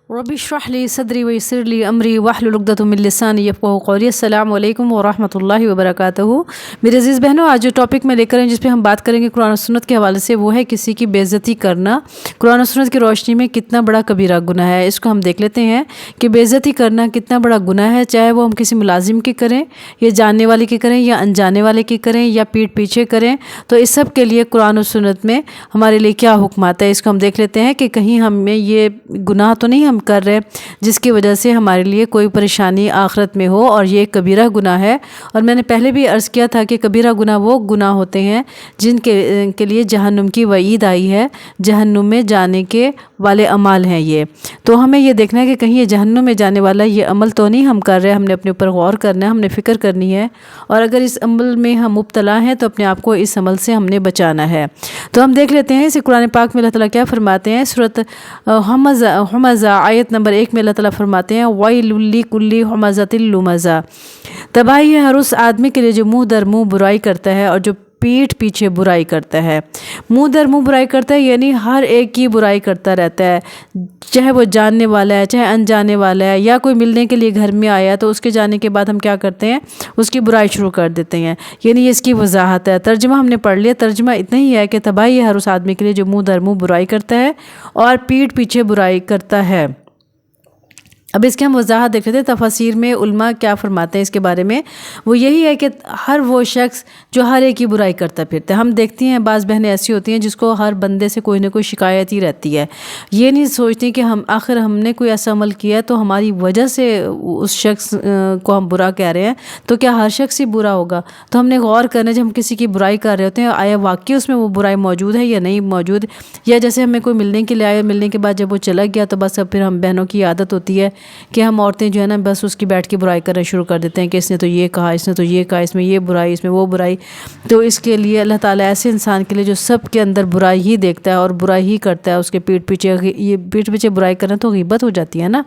رب اشرح لی صدری ویسر لی امری واحلل عقدۃ من لسانی یفقہوا قولی۔ السلام علیکم ورحمۃ اللہ وبرکاتہ۔ میرے عزیز بہنوں، آج جو ٹاپک میں لے کر جس پہ ہم بات کریں گے قرآن و سنت کے حوالے سے، وہ ہے کسی کی بے عزتی کرنا قرآن و سنت کی روشنی میں کتنا بڑا کبیرہ گناہ ہے۔ اس کو ہم دیکھ لیتے ہیں کہ بے عزتی کرنا کتنا بڑا گناہ ہے، چاہے وہ ہم کسی ملازم کی کریں یا جاننے والے کی کریں یا انجانے والے کی کریں یا پیٹھ پیچھے کریں، تو اس سب کے لیے قرآن و سنت میں ہمارے لیے کیا حکم آتا ہے، اس کو ہم دیکھ لیتے ہیں کہ کہیں ہمیں یہ گناہ تو نہیں ہم کر رہے جس کی وجہ سے ہمارے لیے کوئی پریشانی آخرت میں ہو، اور یہ کبیرہ گناہ ہے۔ اور میں نے پہلے بھی عرض کیا تھا کہ کبیرہ گناہ وہ گناہ ہوتے ہیں جن کے لیے جہنم کی وعید آئی ہے، جہنم میں جانے کے والے عمال ہیں یہ۔ تو ہمیں یہ دیکھنا ہے کہ کہیں یہ جہنم میں جانے والا یہ عمل تو نہیں ہم کر رہے، ہم نے اپنے اوپر غور کرنا ہے، ہم نے فکر کرنی ہے، اور اگر اس عمل میں ہم مبتلا ہیں تو اپنے آپ کو اس عمل سے ہم نے بچانا ہے۔ تو ہم دیکھ لیتے ہیں اسے قرآن پاک میں اللہ تعالیٰ کیا فرماتے ہیں۔ سورۃ ہمزہ آیت نمبر 1 میں اللہ تعالیٰ فرماتے ہیں وَيْلٌ لِّكُلِّ ہُمَزَةٍ لُّمَزَةٍ، تباہی ہے ہر اس آدمی کے لیے جو منہ در منہ برائی کرتا ہے اور جو پیٹھ پیچھے برائی کرتا ہے۔ منہ در منہ برائی کرتا ہے یعنی ہر ایک کی برائی کرتا رہتا ہے، چاہے وہ جاننے والا ہے چاہے انجانے والا ہے، یا کوئی ملنے کے لیے گھر میں آیا تو اس کے جانے کے بعد ہم کیا کرتے ہیں، اس کی برائی شروع کر دیتے ہیں، یعنی اس کی وضاحت ہے۔ ترجمہ ہم نے پڑھ لیا، ترجمہ اتنا ہی ہے کہ تباہی ہے ہر اس آدمی کے لیے جو منہ در منہ برائی کرتا ہے اور پیٹھ پیچھے برائی کرتا ہے۔ اب اس کے ہم وضاحت دیکھ لیتے ہیں، تفاسیر میں علماء کیا فرماتے ہیں اس کے بارے میں۔ وہ یہی ہے کہ ہر وہ شخص جو ہر ایک کی برائی کرتا پھرتا ہے۔ ہم دیکھتے ہیں بعض بہنیں ایسی ہوتی ہیں جس کو ہر بندے سے کوئی نہ کوئی شکایت ہی رہتی ہے، یہ نہیں سوچتی کہ آخر ہم نے کوئی ایسا عمل کیا ہے تو ہماری وجہ سے اس شخص کو ہم برا کہہ رہے ہیں، تو کیا ہر شخص ہی برا ہوگا؟ تو ہم نے غور کرنا جب ہم کسی کی برائی کر رہے ہوتے ہیں، آیا واقعی اس میں وہ برائی موجود ہے یا نہیں موجود، یا جیسے ہمیں کوئی ملنے کے لیے آیا، ملنے کے بعد جب وہ چلا گیا تو بس اب پھر ہم بہنوں کی عادت ہوتی ہے کہ ہم عورتیں جو ہے نا بس اس کی بیٹھ کے برائی کرنا شروع کر دیتے ہیں کہ اس نے تو یہ کہا، اس نے تو یہ کہا، اس میں یہ برائی، اس میں وہ برائی۔ تو اس کے لیے اللہ تعالیٰ ایسے انسان کے لیے جو سب کے اندر برائی ہی دیکھتا ہے اور برائی ہی کرتا ہے، اس کے پیٹھ پیچھے برائی کرنا تو غیبت ہو جاتی ہے نا۔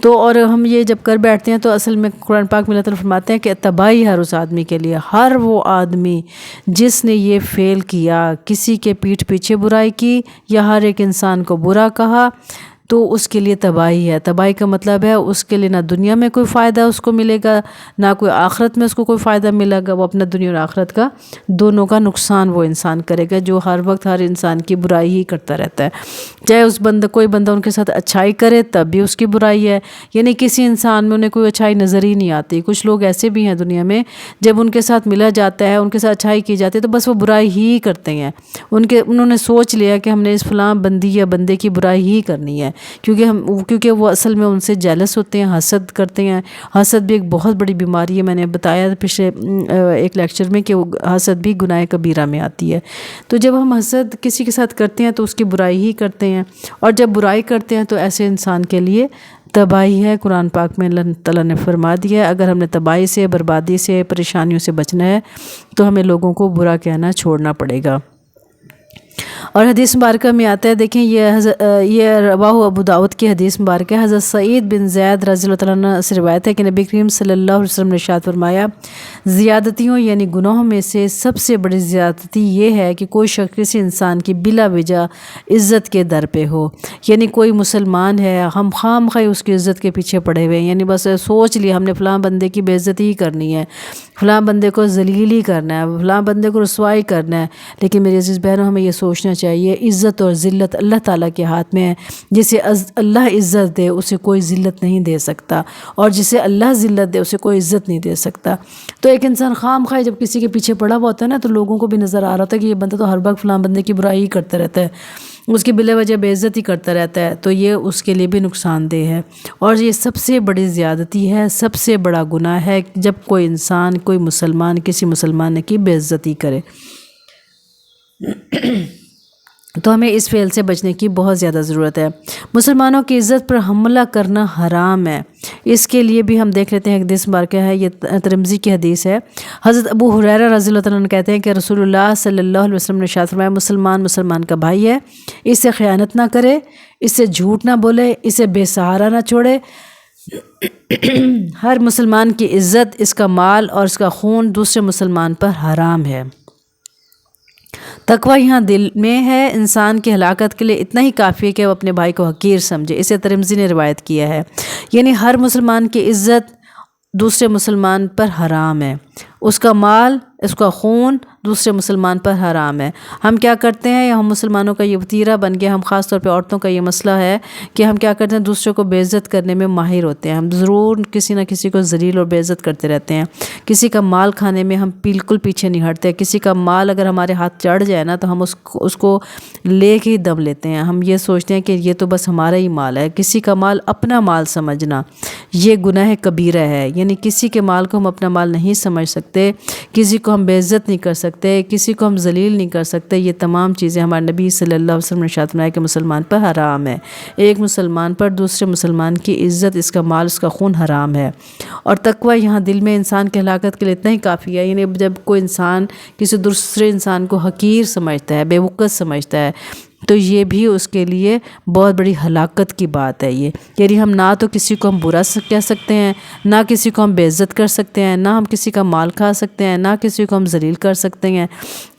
تو اور ہم یہ جب کر بیٹھتے ہیں تو اصل میں قرآن پاک میں اللہ تعالیٰ فرماتے ہیں کہ تباہی ہر اس آدمی کے لیے، ہر وہ آدمی جس نے یہ فعل کیا، کسی کے پیٹھ پیچھے برائی کی یا ہر ایک انسان کو برا کہا، تو اس کے لیے تباہی ہے۔ تباہی کا مطلب ہے اس کے لیے نہ دنیا میں کوئی فائدہ اس کو ملے گا، نہ کوئی آخرت میں اس کو کوئی فائدہ ملے گا، وہ اپنا دنیا اور آخرت کا دونوں کا نقصان وہ انسان کرے گا جو ہر وقت ہر انسان کی برائی ہی کرتا رہتا ہے۔ چاہے اس کوئی بندہ ان کے ساتھ اچھائی کرے تب بھی اس کی برائی ہے، یعنی کسی انسان میں انہیں کوئی اچھائی نظر ہی نہیں آتی۔ کچھ لوگ ایسے بھی ہیں دنیا میں، جب ان کے ساتھ ملا جاتا ہے، ان کے ساتھ اچھائی کی جاتی ہے تو بس وہ برائی ہی کرتے ہیں۔ انہوں نے سوچ لیا کہ ہم نے اس فلاں بندی یا بندے کی برائی ہی کرنی ہے، کیونکہ وہ اصل میں ان سے جیلس ہوتے ہیں، حسد کرتے ہیں۔ حسد بھی ایک بہت بڑی بیماری ہے، میں نے بتایا پچھلے ایک لیکچر میں کہ حسد بھی گناہ کبیرہ میں آتی ہے۔ تو جب ہم حسد کسی کے ساتھ کرتے ہیں تو اس کی برائی ہی کرتے ہیں، اور جب برائی کرتے ہیں تو ایسے انسان کے لیے تباہی ہے۔ قرآن پاک میں اللہ تعالیٰ نے فرما دیا ہے اگر ہم نے تباہی سے، بربادی سے، پریشانیوں سے بچنا ہے تو ہمیں لوگوں کو برا کہنا چھوڑنا پڑے گا۔ اور حدیث مبارکہ میں آتا ہے، دیکھیں یہ رواہ ابو داؤد کی حدیث مبارکہ ہے۔ حضرت سعید بن زید رضی اللہ تعالیٰ عنہ سے روایت ہے کہ نبی کریم صلی اللہ علیہ وسلم نے ارشاد فرمایا، زیادتیوں یعنی گناہوں میں سے سب سے بڑی زیادتی یہ ہے کہ کوئی شخص کسی انسان کی بلا وجہ عزت کے در پہ ہو، یعنی کوئی مسلمان ہے، ہم خواہ اس کی عزت کے پیچھے پڑے ہوئے ہیں، یعنی بس سوچ لیا ہم نے فلاں بندے کی بے عزتی ہی کرنی ہے، فلاں بندے کو ذلیل ہی کرنا ہے، فلاں بندے کو رسوائی کرنا ہے۔ لیکن میری عزیز بہنوں، ہمیں یہ سوچنا چاہیے عزت اور ذلت اللہ تعالیٰ کے ہاتھ میں ہے۔ جسے اللہ عزت دے اسے کوئی ذلت نہیں دے سکتا، اور جسے اللہ ذلت دے اسے کوئی عزت نہیں دے سکتا۔ تو ایک انسان خواہ جب کسی کے پیچھے پڑا ہوا ہوتا ہے نا، تو لوگوں کو بھی نظر آ رہا ہوتا ہے کہ یہ بندہ تو ہر وقت فلاں بندے کی برائی ہی کرتا رہتا ہے، اس کی بلا وجہ بے عزتی کرتا رہتا ہے، تو یہ اس کے لیے بھی نقصان دہ ہے۔ اور یہ سب سے بڑی زیادتی ہے، سب سے بڑا گناہ ہے جب کوئی انسان، کوئی مسلمان کسی مسلمان کی بے عزتی کرے۔ تو ہمیں اس فعل سے بچنے کی بہت زیادہ ضرورت ہے۔ مسلمانوں کی عزت پر حملہ کرنا حرام ہے۔ اس کے لیے بھی ہم دیکھ لیتے ہیں، ایک حدیث مبارکہ ہے، یہ ترمذی کی حدیث ہے۔ حضرت ابو ہریرہ رضی اللہ تعالیٰ عنہ کہتے ہیں کہ رسول اللہ صلی اللہ علیہ وسلم نے ارشاد فرمایا، مسلمان کا بھائی ہے، اس سے خیانت نہ کرے، اس سے جھوٹ نہ بولے، اسے بے سہارا نہ چھوڑے۔ ہر مسلمان کی عزت، اس کا مال اور اس کا خون دوسرے مسلمان پر حرام ہے۔ تقوی یہاں دل میں ہے، انسان کی ہلاکت کے لیے اتنا ہی کافی ہے کہ وہ اپنے بھائی کو حقیر سمجھے۔ اسے ترمذی نے روایت کیا ہے، یعنی ہر مسلمان کی عزت دوسرے مسلمان پر حرام ہے، اس کا مال، اس کا خون دوسرے مسلمان پر حرام ہے۔ ہم کیا کرتے ہیں، ہم مسلمانوں کا یہ وتیرہ بن گیا، ہم خاص طور پہ عورتوں کا یہ مسئلہ ہے کہ ہم کیا کرتے ہیں، دوسروں کو بے عزت کرنے میں ماہر ہوتے ہیں۔ ہم ضرور کسی نہ کسی کو ذلیل اور بے عزت کرتے رہتے ہیں۔ کسی کا مال کھانے میں ہم بالکل پیچھے نہیں ہٹتے۔ کسی کا مال اگر ہمارے ہاتھ چڑھ جائے نا تو ہم اس کو لے کے ہی دم لیتے ہیں۔ ہم یہ سوچتے ہیں کہ یہ تو بس ہمارا ہی مال ہے۔ کسی کا مال اپنا مال سمجھنا یہ گناہ کبیرہ ہے، یعنی کسی کے مال کو ہم اپنا مال نہیں سمجھ سکتے، کسی کو ہم بے عزت نہیں کر سکتے، کسی کو ہم ذلیل نہیں کر سکتے۔ یہ تمام چیزیں ہمارے نبی صلی اللہ علیہ وسلم نے ارشاد فرمایا کہ مسلمان پر حرام ہے۔ ایک مسلمان پر دوسرے مسلمان کی عزت، اس کا مال، اس کا خون حرام ہے۔ اور تقوی یہاں دل میں انسان کی ہلاکت کے لیے اتنا ہی کافی ہے، یعنی جب کوئی انسان کسی دوسرے انسان کو حقیر سمجھتا ہے، بے وقت سمجھتا ہے، تو یہ بھی اس کے لیے بہت بڑی ہلاکت کی بات ہے۔ یہ یعنی ہم نہ تو کسی کو ہم برا کہہ سکتے ہیں، نہ کسی کو ہم بے عزت کر سکتے ہیں، نہ ہم کسی کا مال کھا سکتے ہیں، نہ کسی کو ہم ذلیل کر سکتے ہیں۔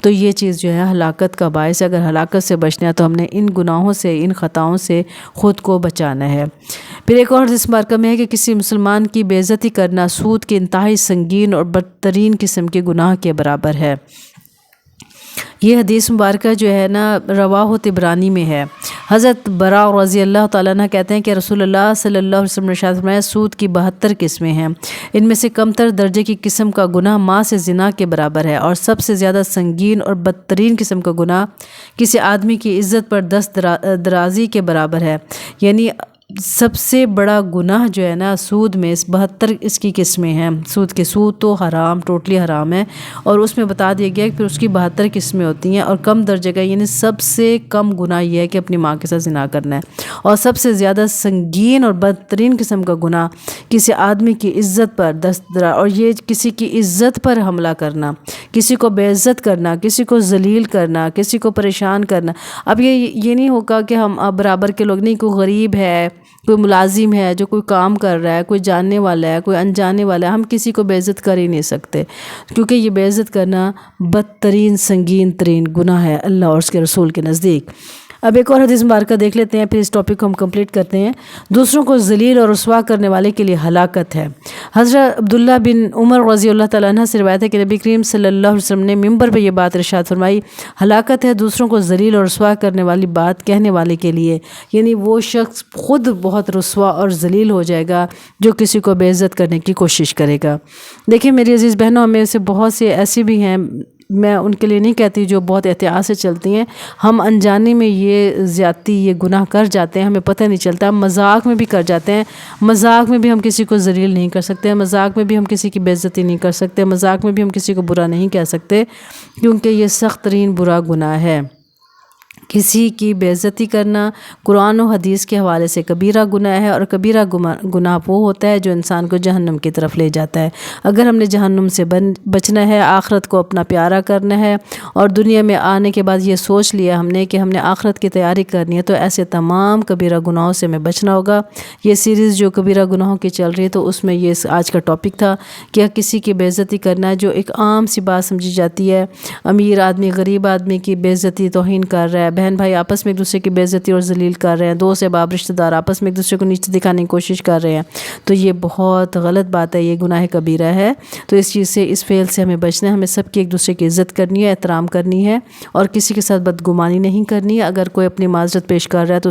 تو یہ چیز جو ہے ہلاکت کا باعث ہے۔ اگر ہلاکت سے بچنا ہے تو ہم نے ان گناہوں سے، ان خطاؤں سے خود کو بچانا ہے۔ پھر ایک اور حدیث مبارکہ میں ہے کہ کسی مسلمان کی بے عزتی کرنا سود کے انتہائی سنگین اور بدترین قسم کے گناہ کے برابر ہے۔ یہ حدیث مبارکہ جو ہے نا رواہ طبرانی میں ہے۔ حضرت براء رضی اللہ تعالیٰ عنہ کہتے ہیں کہ رسول اللہ صلی اللہ علیہ وسلم نے ارشاد فرمایا، سود کی 72 قسمیں ہیں، ان میں سے کمتر درجے کی قسم کا گناہ ماں سے زنا کے برابر ہے، اور سب سے زیادہ سنگین اور بدترین قسم کا گناہ کسی آدمی کی عزت پر دست درازی کے برابر ہے۔ یعنی سب سے بڑا گناہ جو ہے نا سود میں 72 اس کی قسمیں ہیں۔ سود تو حرام، ٹوٹلی حرام ہے، اور اس میں بتا دیا گیا کہ پھر اس کی 72 قسمیں ہوتی ہیں، اور کم درجے کا یعنی سب سے کم گناہ یہ ہے کہ اپنی ماں کے ساتھ زنا کرنا ہے، اور سب سے زیادہ سنگین اور بدترین قسم کا گناہ کسی آدمی کی عزت پر اور یہ کسی کی عزت پر حملہ کرنا، کسی کو بے عزت کرنا، کسی کو ذلیل کرنا، کسی کو پریشان کرنا۔ اب یہ نہیں ہوگا کہ ہم اب برابر کے لوگ نہیں، کوئی غریب ہے، کوئی ملازم ہے جو کوئی کام کر رہا ہے، کوئی جاننے والا ہے، کوئی انجانے والا ہے، ہم کسی کو بے عزت کر ہی نہیں سکتے، کیونکہ یہ بے عزت کرنا بدترین سنگین ترین گناہ ہے اللہ اور اس کے رسول کے نزدیک۔ اب ایک اور حدیث مبارکہ دیکھ لیتے ہیں، پھر اس ٹاپک کو ہم کمپلیٹ کرتے ہیں۔ دوسروں کو ذلیل اور رسوا کرنے والے کے لیے ہلاکت ہے۔ حضرت عبداللہ بن عمر رضی اللہ تعالیٰ عنہ سے روایت ہے کہ نبی کریم صلی اللہ علیہ وسلم نے منبر پہ یہ بات ارشاد فرمائی، ہلاکت ہے دوسروں کو ذلیل اور رسوا کرنے والی بات کہنے والے کے لیے، یعنی وہ شخص خود بہت رسوا اور ذلیل ہو جائے گا جو کسی کو بے عزت کرنے کی کوشش کرے گا۔ دیکھیں میری عزیز بہنوں، ہمیں سے بہت سے ایسی بھی ہیں، میں ان کے لیے نہیں کہتی جو بہت احتیاط سے چلتی ہیں، ہم انجانے میں یہ زیادتی، یہ گناہ کر جاتے ہیں، ہمیں پتہ نہیں چلتا، ہم مذاق میں بھی کر جاتے ہیں۔ مذاق میں بھی ہم کسی کو ذلیل نہیں کر سکتے، مذاق میں بھی ہم کسی کی بے عزتی نہیں کر سکتے، مذاق میں بھی ہم کسی کو برا نہیں کہہ سکتے، کیونکہ یہ سخت ترین برا گناہ ہے۔ کسی کی بے عزتی کرنا قرآن و حدیث کے حوالے سے کبیرہ گناہ ہے، اور کبیرہ گناہ وہ ہوتا ہے جو انسان کو جہنم کی طرف لے جاتا ہے۔ اگر ہم نے جہنم سے بچنا ہے، آخرت کو اپنا پیارا کرنا ہے، اور دنیا میں آنے کے بعد یہ سوچ لیا ہم نے کہ ہم نے آخرت کی تیاری کرنی ہے، تو ایسے تمام کبیرہ گناہوں سے ہمیں بچنا ہوگا۔ یہ سیریز جو کبیرہ گناہوں کی چل رہی ہے، تو اس میں یہ آج کا ٹاپک تھا کہ کسی کی بے عزتی کرنا جو ایک عام سی بات سمجھی جاتی ہے، امیر آدمی غریب آدمی کی بے عزتی توہین کر رہا ہے، بہن بھائی آپس میں ایک دوسرے کی بے عزتی اور ذلیل کر رہے ہیں، دوست احباب رشتہ دار آپس میں ایک دوسرے کو نیچے دکھانے کی کوشش کر رہے ہیں، تو یہ بہت غلط بات ہے، یہ گناہ کبیرہ ہے۔ تو اس چیز سے، اس فعل سے ہمیں بچنا ہے، ہمیں سب کی ایک دوسرے کی عزت کرنی ہے، احترام کرنی ہے، اور کسی کے ساتھ بدگمانی نہیں کرنی ہے۔ اگر کوئی اپنی معذرت پیش کر رہا ہے تو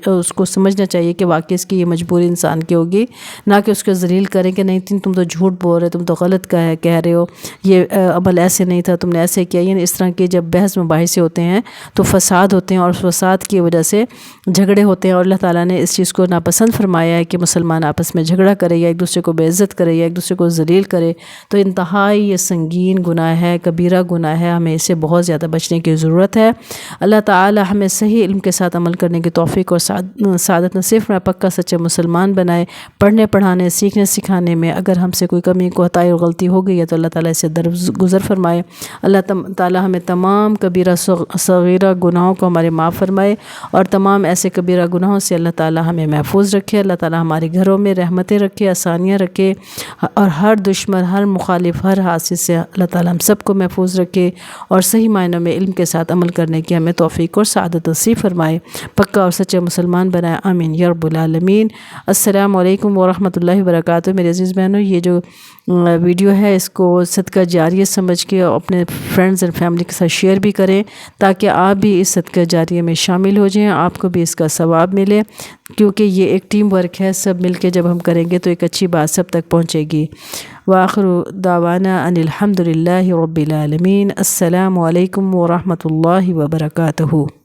اس کو سمجھنا چاہیے کہ واقعی اس کی یہ مجبوری انسان کی ہوگی، نہ کہ اس کو ذلیل کریں کہ نہیں تم تو جھوٹ بول رہے، تم تو غلط کہہ رہے ہو، یہ عمل ایسے نہیں تھا، تم نے ایسے کیا۔ یعنی اس طرح کے جب بحث مباحثے ہوتے ہیں تو فساد ہوتے ہیں، اور اس فساد کی وجہ سے جھگڑے ہوتے ہیں، اور اللہ تعالیٰ نے اس چیز کو ناپسند فرمایا ہے کہ مسلمان آپس میں جھگڑا کرے یا ایک دوسرے کو بے عزت کرے یا ایک دوسرے کو ذلیل کرے۔ تو انتہائی یہ سنگین گناہ ہے، کبیرہ گناہ ہے، ہمیں اسے بہت زیادہ بچنے کی ضرورت ہے۔ اللہ تعالیٰ ہمیں صحیح علم کے ساتھ عمل کرنے کی توفیق اور سعادت نصیب فرمائے، پکا سچے مسلمان بنائے۔ پڑھنے پڑھانے، سیکھنے سکھانے میں اگر ہم سے کوئی کمی کوتاہی اور غلطی ہو گئی ہے تو اللہ تعالیٰ اسے درگزر فرمائے۔ اللہ تعالیٰ ہمیں تمام کبیرہ صغیرہ گناہوں کو ہمارے معاف فرمائے اور تمام ایسے کبیرہ گناہوں سے اللہ تعالی ہمیں محفوظ رکھے۔ اللہ تعالی ہمارے گھروں میں رحمتیں رکھے، آسانیاں رکھے، اور ہر دشمن، ہر مخالف، ہر حادثے سے اللہ تعالی ہم سب کو محفوظ رکھے، اور صحیح معنوں میں علم کے ساتھ عمل کرنے کی ہمیں توفیق اور سعادت نصیب فرمائے، پکا اور سچے مسلمان بنائے، آمین یا رب العالمین۔ السلام علیکم ورحمۃ اللہ وبرکاتہ۔ میرے عزیز بہنوں، یہ جو ویڈیو ہے اس کو صدقہ جاریہ سمجھ کے اپنے فرینڈز اینڈ فیملی کے ساتھ شیئر بھی کریں، تاکہ آپ بھی اس صدقہ جاریہ میں شامل ہو جائیں، آپ کو بھی اس کا ثواب ملے، کیونکہ یہ ایک ٹیم ورک ہے، سب مل کے جب ہم کریں گے تو ایک اچھی بات سب تک پہنچے گی۔ وآخر دعوانا ان الحمد للہ رب العالمین۔ السلام علیکم ورحمۃ اللہ وبرکاتہ۔